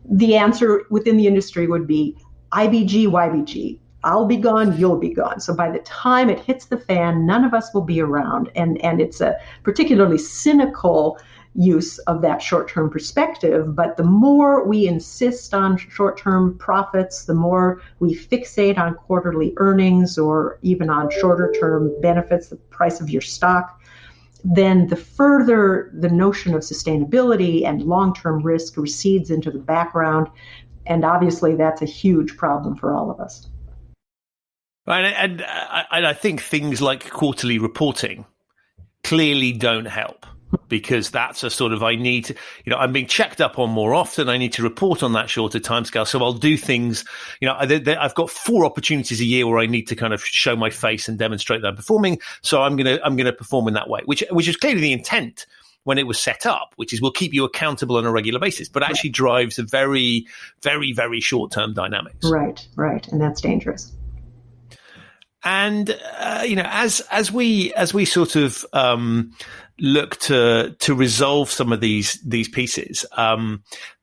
the answer within the industry would be IBG, YBG. I'll be gone, you'll be gone. So by the time it hits the fan, none of us will be around. And it's a particularly cynical use of that short-term perspective. But the more we insist on short-term profits, the more we fixate on quarterly earnings or even on shorter-term benefits, the price of your stock, then the further the notion of sustainability and long-term risk recedes into the background. And obviously that's a huge problem for all of us. Right, and I think things like quarterly reporting clearly don't help, because that's a sort of, I need to, I'm being checked up on more often. I need to report on that shorter timescale. So I'll do things, I've got 4 opportunities a year where I need to kind of show my face and demonstrate that I'm performing. So I'm going to perform in that way, which is clearly the intent when it was set up, which is we'll keep you accountable on a regular basis, but actually drives a very, very, very short-term dynamics. Right. And that's dangerous. And as we sort of look to resolve some of these pieces,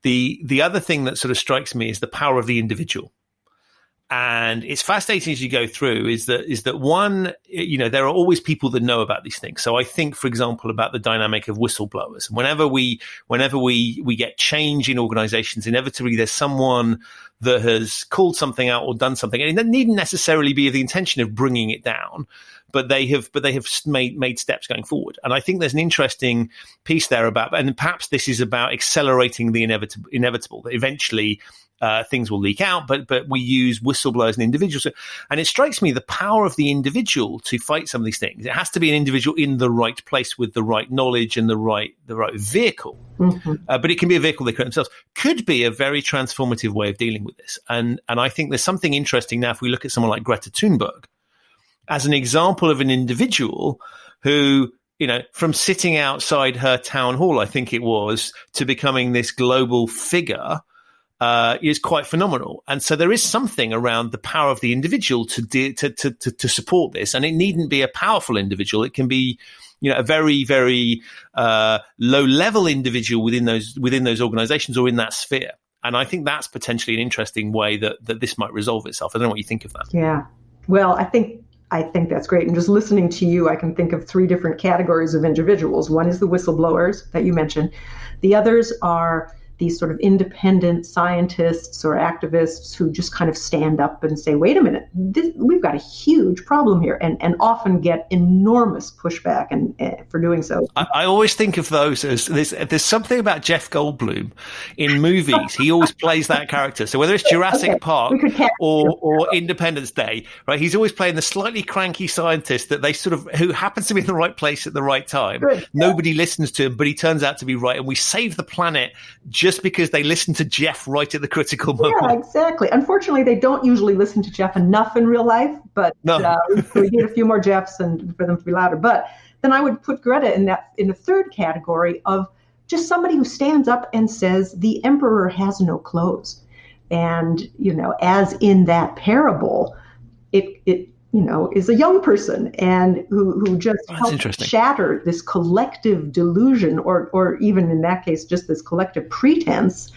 the other thing that sort of strikes me is the power of the individual. And it's fascinating as you go through is that one, there are always people that know about these things. So I think, for example, about the dynamic of whistleblowers. Whenever we get change in organizations, inevitably there's someone that has called something out or done something, and it needn't necessarily be the intention of bringing it down, but they have made steps going forward. And I think there's an interesting piece there about, and perhaps this is about accelerating the inevitable, that eventually things will leak out, but we use whistleblowers and individuals. And it strikes me the power of the individual to fight some of these things. It has to be an individual in the right place with the right knowledge and the right vehicle. Mm-hmm. But it can be a vehicle they create themselves. Could be a very transformative way of dealing with this. And I think there's something interesting now if we look at someone like Greta Thunberg as an example of an individual who, from sitting outside her town hall, I think it was, to becoming this global figure, is quite phenomenal. And so there is something around the power of the individual to support this. And it needn't be a powerful individual. It can be, a very, very low-level individual within those organizations or in that sphere. And I think that's potentially an interesting way that this might resolve itself. I don't know what you think of that. Yeah. Well, I think that's great. And just listening to you, I can think of 3 different categories of individuals. One is the whistleblowers that you mentioned. The others are these sort of independent scientists or activists who just kind of stand up and say, wait a minute, we've got a huge problem here, and often get enormous pushback for doing so. I always think of those as there's something about Jeff Goldblum in movies. He always plays that character. So whether it's Jurassic Park or Independence Day, right? He's always playing the slightly cranky scientist that who happens to be in the right place at the right time. Good. Nobody listens to him, but he turns out to be right. And we save the planet just because they listen to Jeff right at the critical moment. Yeah, exactly. Unfortunately, they don't usually listen to Jeff enough in real life, but no. We need a few more Jeffs and for them to be louder. But then I would put Greta in the third category of just somebody who stands up and says, the emperor has no clothes. And, as in that parable, it is a young person and who just helps shatter this collective delusion or even in that case, just this collective pretense.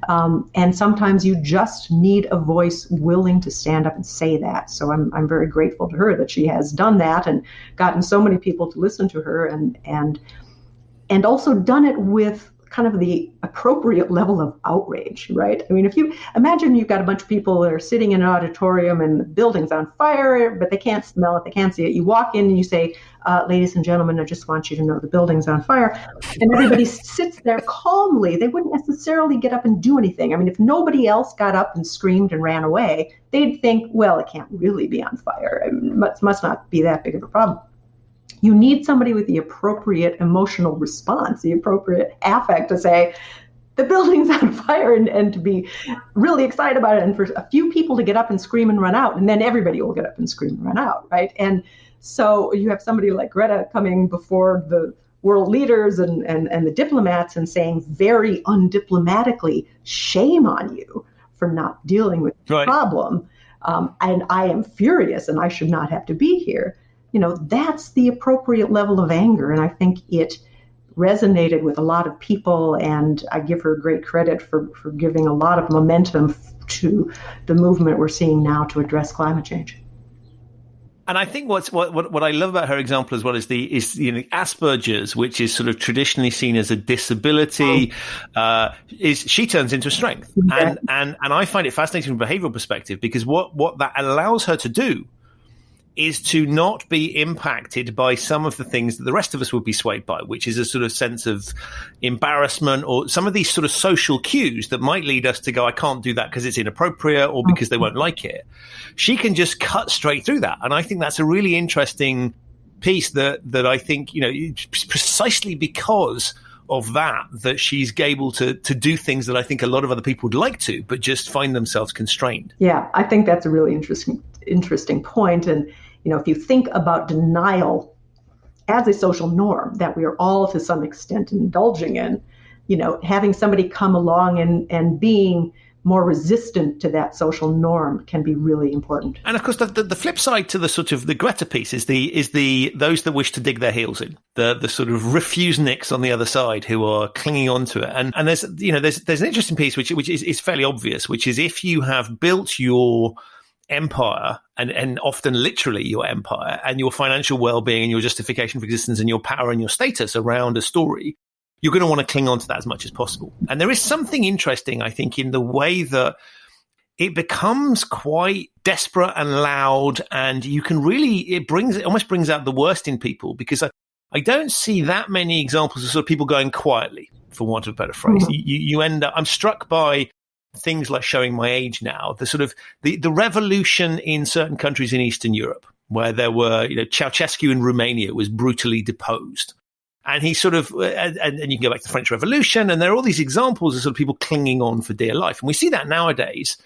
And sometimes you just need a voice willing to stand up and say that. So I'm very grateful to her that she has done that and gotten so many people to listen to her and also done it with kind of the appropriate level of outrage, right? I mean, if you imagine you've got a bunch of people that are sitting in an auditorium and the building's on fire, but they can't smell it, they can't see it. You walk in and you say, ladies and gentlemen, I just want you to know the building's on fire. And everybody sits there calmly. They wouldn't necessarily get up and do anything. I mean, if nobody else got up and screamed and ran away, they'd think, well, it can't really be on fire. It must not be that big of a problem. You need somebody with the appropriate emotional response, the appropriate affect to say, the building's on fire and to be really excited about it. And for a few people to get up and scream and run out, and then everybody will get up and scream and run out, right? And so you have somebody like Greta coming before the world leaders and the diplomats and saying very undiplomatically, shame on you for not dealing with the problem. And I am furious and I should not have to be here. That's the appropriate level of anger. And I think it resonated with a lot of people. And I give her great credit for giving a lot of momentum to the movement we're seeing now to address climate change. And I think what I love about her example as well is Asperger's, which is sort of traditionally seen as a disability, is she turns into a strength. Yeah. And I find it fascinating from a behavioral perspective because what that allows her to do is to not be impacted by some of the things that the rest of us would be swayed by, which is a sort of sense of embarrassment or some of these sort of social cues that might lead us to go, I can't do that because it's inappropriate or because they won't like it. She can just cut straight through that. And I think that's a really interesting piece that I think, precisely because of that she's able to do things that I think a lot of other people would like to, but just find themselves constrained. Yeah, I think that's a really interesting point. And, if you think about denial as a social norm that we are all to some extent indulging in, having somebody come along and being more resistant to that social norm can be really important. And of course, the flip side to the sort of the Greta piece is those that wish to dig their heels in, the sort of refuseniks on the other side who are clinging on to it. And there's an interesting piece which is fairly obvious, which is if you have built your empire and often literally your empire and your financial well-being and your justification for existence and your power and your status around a story, you're going to want to cling on to that as much as possible. And there is something interesting, I think, in the way that it becomes quite desperate and loud, and you can really, it almost brings out the worst in people, because I don't see that many examples of sort of people going quietly, for want of a better phrase. Mm-hmm. You end up, I'm struck by things like showing my age now, the sort of the revolution in certain countries in Eastern Europe, where there were, Ceausescu in Romania was brutally deposed. And he sort of, and you can go back to the French Revolution, and there are all these examples of sort of people clinging on for dear life. And we see that nowadays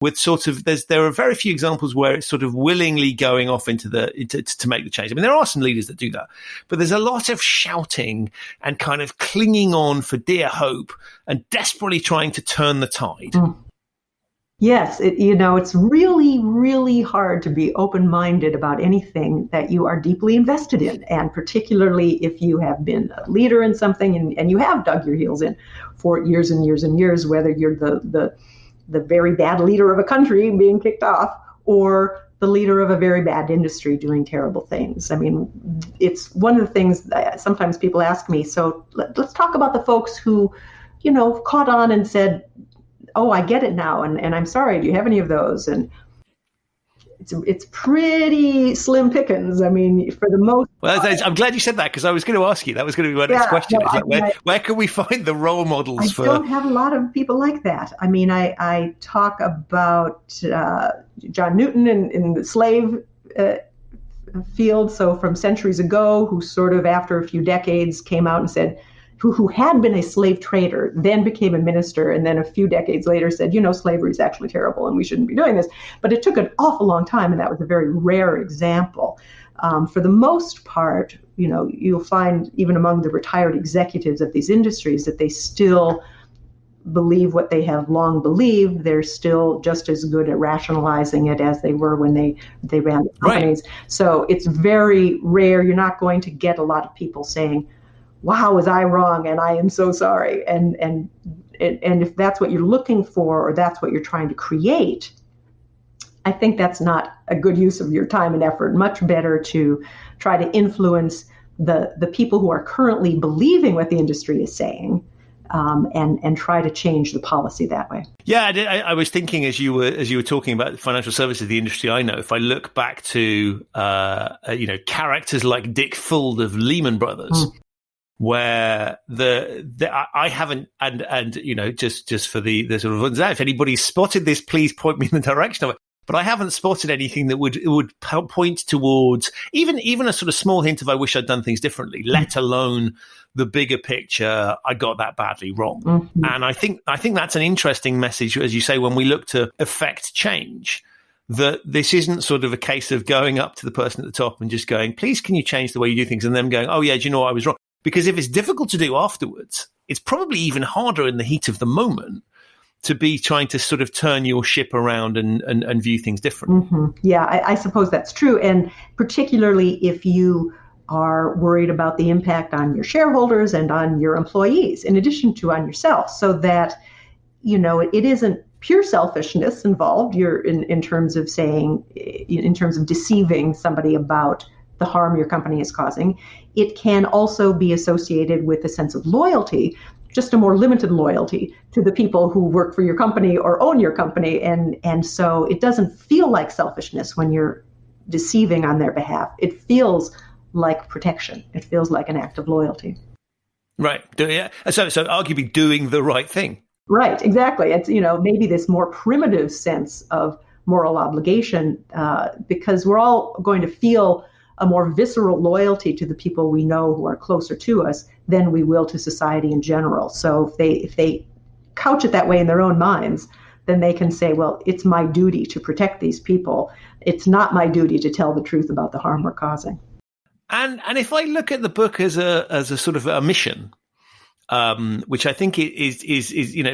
with sort of, there are very few examples where it's sort of willingly going off into to make the change. I mean, there are some leaders that do that, but there's a lot of shouting and kind of clinging on for dear hope and desperately trying to turn the tide. Mm. Yes, it's really, really hard to be open-minded about anything that you are deeply invested in, and particularly if you have been a leader in something and you have dug your heels in for years and years and years, whether you're the very bad leader of a country being kicked off or the leader of a very bad industry doing terrible things. I mean, it's one of the things that sometimes people ask me, so let's talk about the folks who, caught on and said, oh, I get it now, and I'm sorry, do you have any of those? And it's pretty slim pickings. I mean, for the most part. Well, I'm glad you said that, because I was going to ask you. That was going to be my next question. No, where can we find the role models I don't have a lot of people like that. I mean, I talk about John Newton in the slave field, so from centuries ago, who sort of after a few decades came out and said, who had been a slave trader, then became a minister, and then a few decades later said, slavery is actually terrible and we shouldn't be doing this. But it took an awful long time, and that was a very rare example. For the most part, you'll find even among the retired executives of these industries that they still believe what they have long believed. They're still just as good at rationalizing it as they were when they ran the companies. Right. So it's very rare. You're not going to get a lot of people saying, wow, was I wrong? And I am so sorry. And if that's what you're looking for, or that's what you're trying to create, I think that's not a good use of your time and effort. Much better to try to influence the people who are currently believing what the industry is saying, and try to change the policy that way. Yeah, I was thinking as you were talking about the financial services, the industry I know. If I look back to characters like Dick Fuld of Lehman Brothers. Where I haven't, and just for the sort of, if anybody's spotted this, please point me in the direction of it. But I haven't spotted anything that would point towards even a sort of small hint of I wish I'd done things differently, let alone the bigger picture. I got that badly wrong. Mm-hmm. And I think that's an interesting message, as you say, when we look to affect change. That this isn't sort of a case of going up to the person at the top and just going, please, can you change the way you do things? And them going, oh yeah, do you know what, I was wrong. Because if it's difficult to do afterwards, it's probably even harder in the heat of the moment to be trying to sort of turn your ship around and view things differently. Mm-hmm. Yeah, I suppose that's true. And particularly if you are worried about the impact on your shareholders and on your employees, in addition to on yourself, so that, it isn't pure selfishness involved. You're in terms of saying, in terms of deceiving somebody about the harm your company is causing. It can also be associated with a sense of loyalty, just a more limited loyalty to the people who work for your company or own your company. And so it doesn't feel like selfishness when you're deceiving on their behalf. It feels like protection. It feels like an act of loyalty. Right. Yeah. So arguably doing the right thing. Right. Exactly. It's, maybe this more primitive sense of moral obligation, because we're all going to feel a more visceral loyalty to the people we know who are closer to us than we will to society in general. So if they couch it that way in their own minds, then they can say, well, it's my duty to protect these people. It's not my duty to tell the truth about the harm we're causing. And if I look at the book as a sort of a mission, which I think is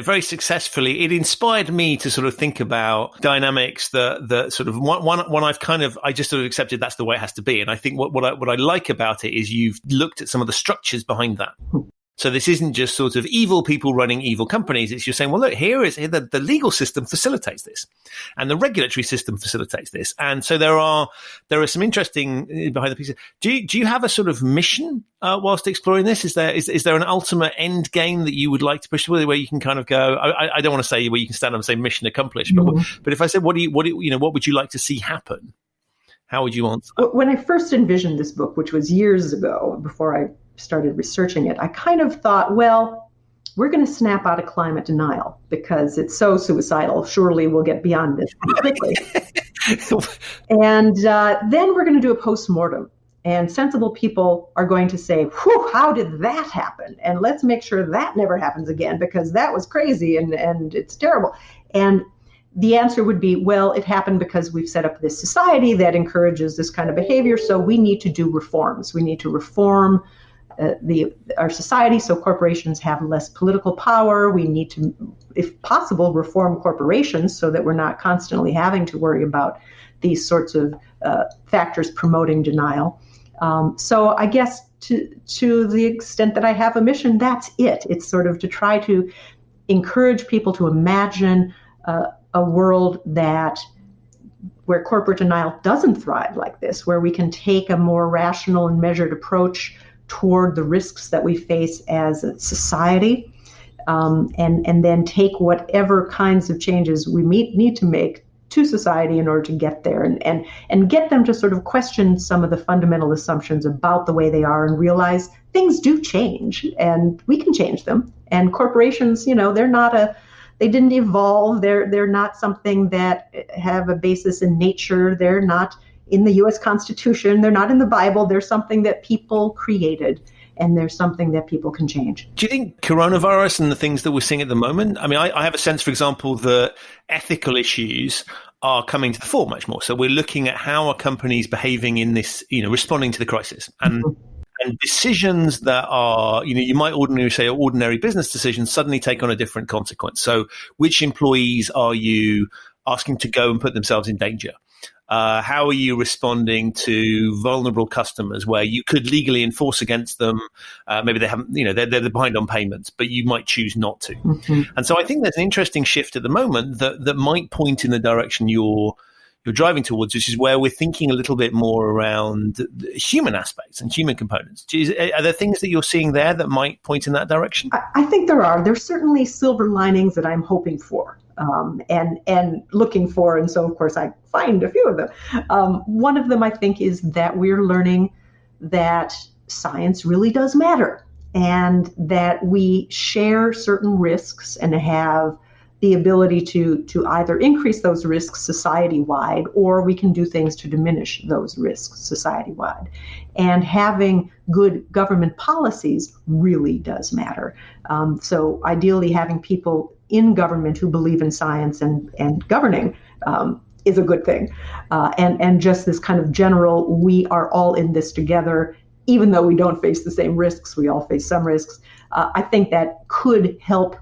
very successfully, it inspired me to sort of think about dynamics that sort of one I just sort of accepted that's the way it has to be. And I think what I like about it is you've looked at some of the structures behind that. So this isn't just sort of evil people running evil companies. It's you're saying, well, look, here the legal system facilitates this, and the regulatory system facilitates this, and so there are some interesting behind the pieces. Do you have a sort of mission whilst exploring this? Is there an ultimate end game that you would like to push where you can kind of go? I don't want to say where you can stand up and say mission accomplished, but if I said what would you like to see happen? How would you answer that? When I first envisioned this book, which was years ago, before I started researching it, I kind of thought, well, we're going to snap out of climate denial because it's so suicidal. Surely we'll get beyond this pretty quickly. And then we're going to do a postmortem. And sensible people are going to say, whew, how did that happen? And let's make sure that never happens again, because that was crazy and it's terrible. And the answer would be, well, it happened because we've set up this society that encourages this kind of behavior. So we need to do reforms. We need to reform our society so corporations have less political power. We need to, if possible, reform corporations so that we're not constantly having to worry about these sorts of factors promoting denial. So I guess to the extent that I have a mission, that's it. It's sort of to try to encourage people to imagine a world where corporate denial doesn't thrive like this, where we can take a more rational and measured approach toward the risks that we face as a society, and then take whatever kinds of changes we need to make to society in order to get there, and get them to sort of question some of the fundamental assumptions about the way they are and realize things do change and we can change them. And corporations, they didn't evolve. They're not something that have a basis in nature. They're not in the U.S. Constitution. They're not in the Bible. They're something that people created, and there's something that people can change. Do you think coronavirus and the things that we're seeing at the moment, I mean, I have a sense, for example, that ethical issues are coming to the fore much more. So we're looking at how are companies behaving in this, responding to the crisis. And and decisions that are, you might ordinarily say ordinary business decisions suddenly take on a different consequence. So which employees are you asking to go and put themselves in danger? How are you responding to vulnerable customers where you could legally enforce against them? Maybe they haven't, they're behind on payments, but you might choose not to. Mm-hmm. And so I think there's an interesting shift at the moment that might point in the direction you're driving towards, which is where we're thinking a little bit more around the human aspects and human components. Are there things that you're seeing there that might point in that direction? I think there are. There's certainly silver linings that I'm hoping for. And looking for, and so of course I find a few of them. One of them I think is that we're learning that science really does matter, and that we share certain risks and have the ability to either increase those risks society-wide, or we can do things to diminish those risks society-wide. And having good government policies really does matter. So ideally having people in government who believe in science and governing is a good thing. And just this kind of general, we are all in this together, even though we don't face the same risks, we all face some risks. I think that could help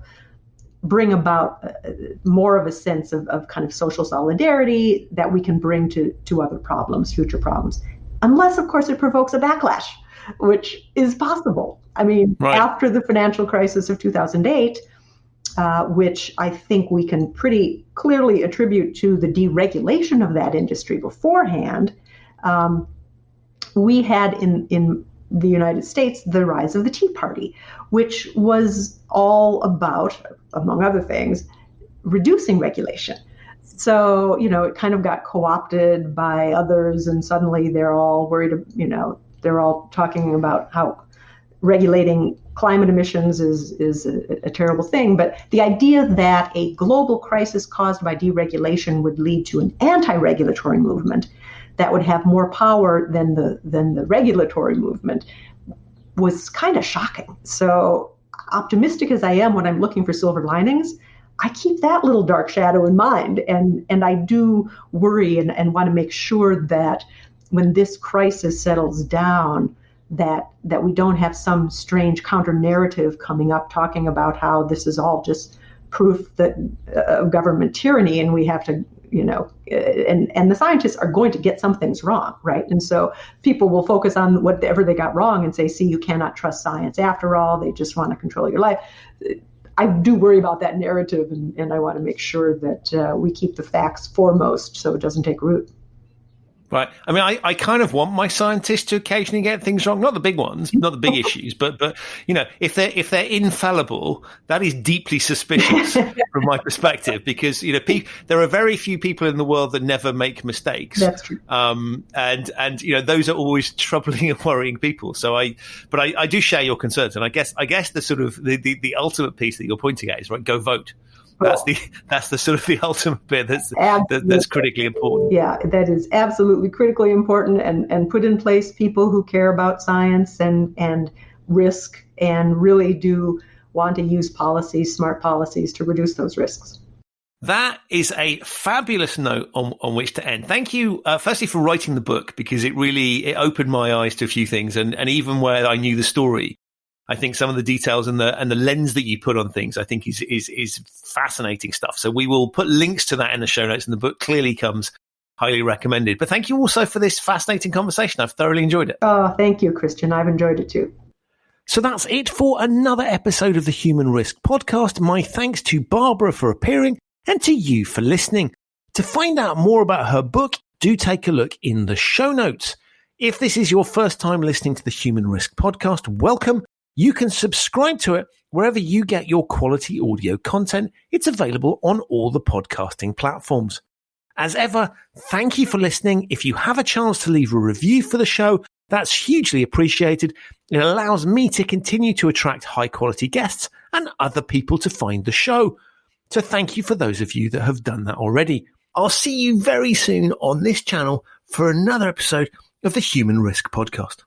bring about more of a sense of kind of social solidarity that we can bring to other problems, future problems. Unless, of course, it provokes a backlash, which is possible. I mean, right. After the financial crisis of 2008, which I think we can pretty clearly attribute to the deregulation of that industry beforehand, we had in the United States the rise of the Tea Party, which was all about, among other things, reducing regulation. So, it kind of got co-opted by others, and suddenly they're all worried, they're all talking about how regulating climate emissions is a terrible thing. But the idea that a global crisis caused by deregulation would lead to an anti-regulatory movement that would have more power than the regulatory movement was kind of shocking. So optimistic as I am when I'm looking for silver linings, I keep that little dark shadow in mind. And I do worry and want to make sure that when this crisis settles down, that we don't have some strange counter narrative coming up talking about how this is all just proof that of government tyranny, and we have to, and the scientists are going to get some things wrong, right? And so people will focus on whatever they got wrong and say, see, you cannot trust science after all, they just want to control your life. I do worry about that narrative, and I want to make sure that we keep the facts foremost so it doesn't take root. Right. I mean, I kind of want my scientists to occasionally get things wrong. Not the big ones, not the big issues, but if they're infallible, that is deeply suspicious from my perspective, because there are very few people in the world that never make mistakes. That's true. And those are always troubling and worrying people. So I do share your concerns, and I guess the sort of the ultimate piece that you're pointing at is, right, go vote. That's the sort of the ultimate bit that's critically important. Yeah, that is absolutely critically important, and put in place people who care about science and risk, and really do want to use smart policies to reduce those risks. That is a fabulous note on which to end. Thank you, firstly, for writing the book, because it opened my eyes to a few things, and even where I knew the story, I think some of the details and the lens that you put on things, I think is fascinating stuff. So we will put links to that in the show notes, and the book clearly comes highly recommended. But thank you also for this fascinating conversation. I've thoroughly enjoyed it. Oh, thank you, Christian. I've enjoyed it too. So that's it for another episode of the Human Risk Podcast. My thanks to Barbara for appearing, and to you for listening. To find out more about her book, do take a look in the show notes. If this is your first time listening to the Human Risk Podcast, welcome. You can subscribe to it wherever you get your quality audio content. It's available on all the podcasting platforms. As ever, thank you for listening. If you have a chance to leave a review for the show, that's hugely appreciated. It allows me to continue to attract high quality guests and other people to find the show. So thank you for those of you that have done that already. I'll see you very soon on this channel for another episode of the Human Risk Podcast.